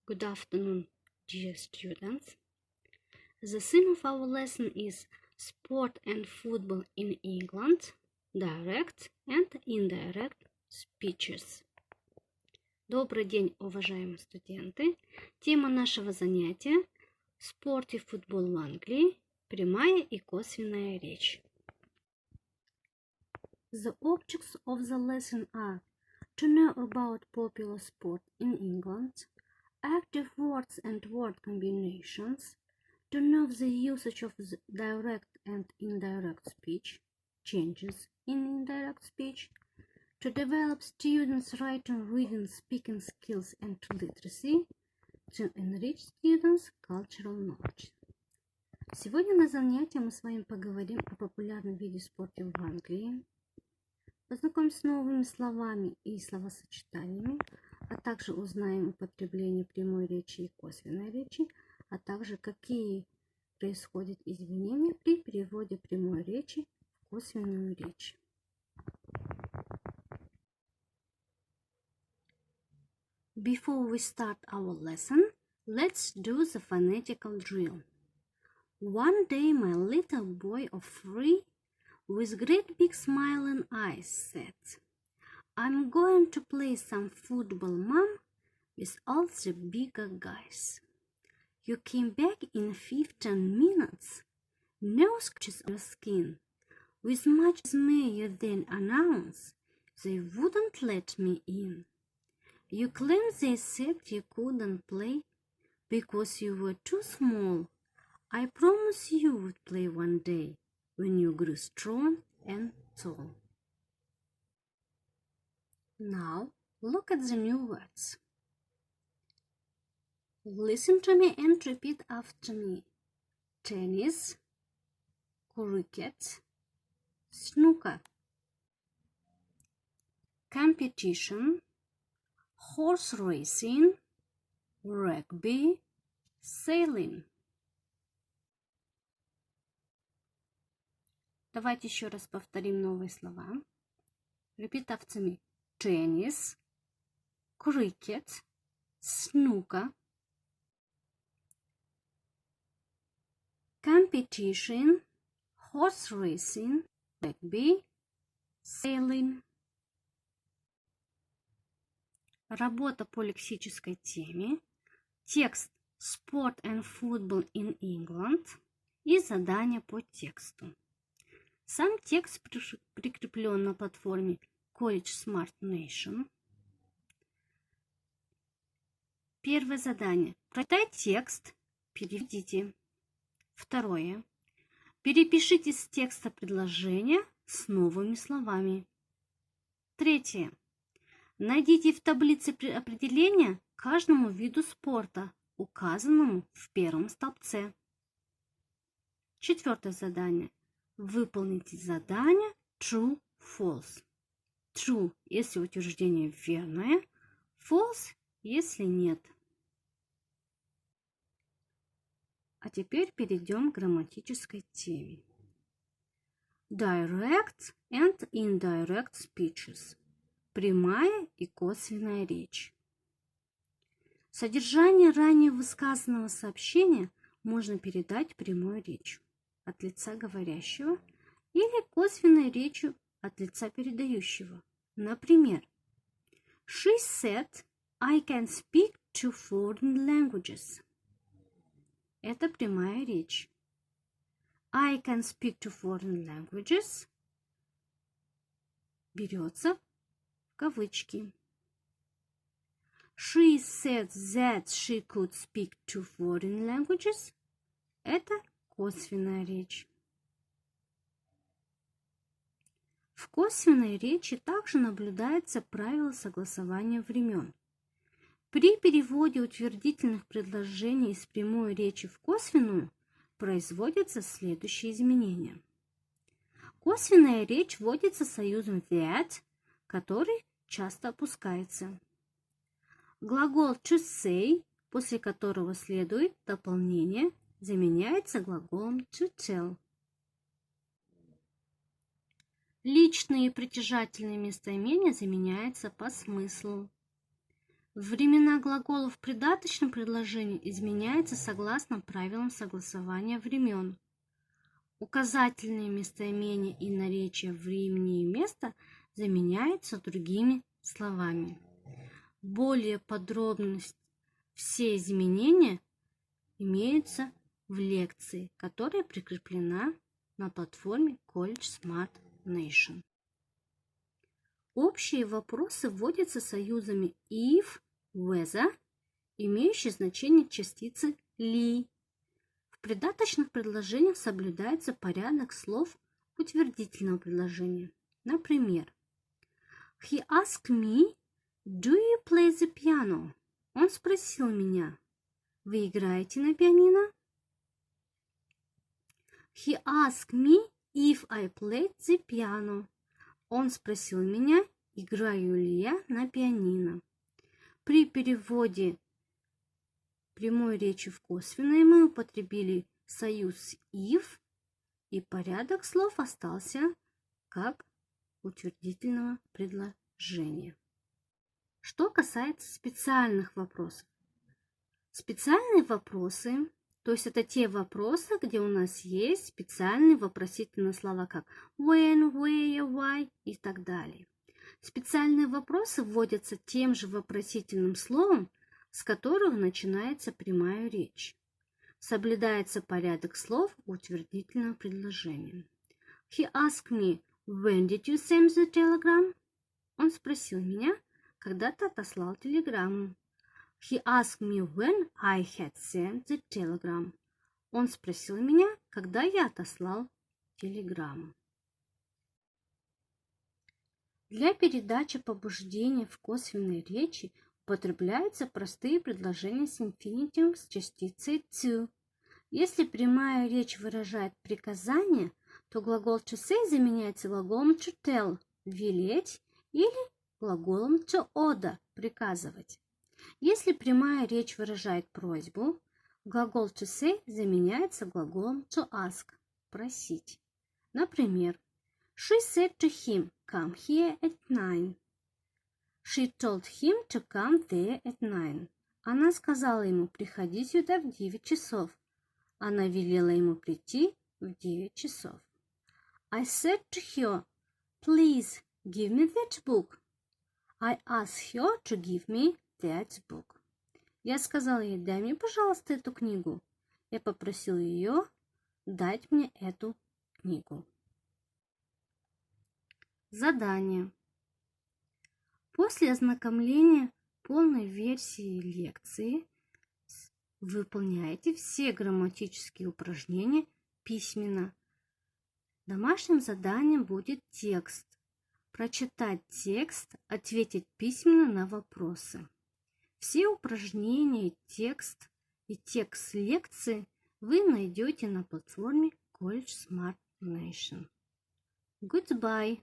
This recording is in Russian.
Good afternoon, dear students. The theme of our lesson is Sport and Football in England, Direct and Indirect Speeches. Добрый день, уважаемые студенты. Тема нашего занятия – спорт и футбол в Англии, прямая и косвенная речь. The objects of the lesson are to know about popular sport in England, active words and word combinations, to know the usage of the direct and indirect speech, changes in indirect speech, to develop students' writing, reading, speaking skills and literacy, to enrich students' cultural knowledge. Сегодня на занятии мы с вами поговорим о популярном виде спорта в Англии, познакомимся с новыми словами и словосочетаниями, а также узнаем употребление прямой речи и косвенной речи, а также какие происходят изменения при переводе прямой речи в косвенную речь. Before we start our lesson, let's do the phonetical drill. One day my little boy of 3, with great big smiling eyes, said, "I'm going to play some football, Mom, with all the bigger guys." You came back in 15 minutes, no scratches on your skin. With much dismay you then announced they wouldn't let me in. You claimed they said you couldn't play because you were too small. I promised you would play one day when you grew strong and tall. Now look at the new words. Listen to me and repeat after me. Tennis, cricket, snooker. Competition, horse racing, rugby, sailing. Давайте еще раз повторим новые слова. Repeat after me. Tennis, cricket, snooker, competition, horse racing, rugby, sailing. Работа по лексической теме. Текст Sport and Football in England и задание по тексту. Сам текст прикреплен на платформе College Smart Nation. Первое задание. Прочитайте текст, переведите. Второе. Перепишите с текста предложения с новыми словами. Третье. Найдите в таблице определения каждому виду спорта, указанному в первом столбце. Четвертое задание. Выполните задание True, False. True, если утверждение верное, False, если нет. А теперь перейдем к грамматической теме. Direct and indirect speeches. Прямая и косвенная речь. Содержание ранее высказанного сообщения можно передать прямой речью от лица говорящего или косвенной речью от лица передающего. Например, She said, "I can speak 2 foreign languages." Это прямая речь. I can speak 2 foreign languages берется в кавычки. She said that she could speak 2 foreign languages. Это косвенная речь. В косвенной речи также наблюдается правило согласования времен. При переводе утвердительных предложений из прямой речи в косвенную производятся следующие изменения. Косвенная речь вводится союзом that, который часто опускается. Глагол to say, после которого следует дополнение, заменяется глаголом to tell. Личные и притяжательные местоимения заменяются по смыслу. Времена глаголов в придаточном предложении изменяются согласно правилам согласования времен. Указательные местоимения и наречия времени и места заменяются другими словами. Более подробность все изменения имеются в лекции, которая прикреплена на платформе College Smart Nation. Общие вопросы вводятся союзами if, whether, имеющие значение частицы li. В придаточных предложениях соблюдается порядок слов утвердительного предложения. Например, He asked me, do you play the piano? Он спросил меня, вы играете на пианино? He asked me if I played the piano. Он спросил меня, играю ли я на пианино. При переводе прямой речи в косвенное мы употребили союз if, и порядок слов остался как утвердительного предложения. Что касается специальных вопросов. Специальные вопросы, то есть это те вопросы, где у нас есть специальные вопросительные слова, как when, where, why и так далее. Специальные вопросы вводятся тем же вопросительным словом, с которого начинается прямая речь. Соблюдается порядок слов утвердительного предложения. He asked me, when did you send the telegram? Он спросил меня, когда ты отослал телеграмму. He asked me when I had sent the telegram. Он спросил меня, когда я отослал телеграмму. Для передачи побуждения в косвенной речи употребляются простые предложения с инфинитивом с частицей to. Если прямая речь выражает приказание, то глагол to say заменяется глаголом to tell – велеть, или глаголом to order – приказывать. Если прямая речь выражает просьбу, глагол to say заменяется глаголом to ask – просить. Например, She said to him, come here at 9. She told him to come there at 9. Она сказала ему, приходи сюда в 9 часов. Она велела ему прийти в 9 часов. I said to her, please give me that book. I asked her to give me that book. Я сказала ей, дай мне, пожалуйста, эту книгу. Я попросил ее дать мне эту книгу. Задание. После ознакомления полной версии лекции выполняйте все грамматические упражнения письменно. Домашним заданием будет текст. Прочитать текст, ответить письменно на вопросы. Все упражнения, текст и текст лекции вы найдете на платформе College Smart Nation. Goodbye!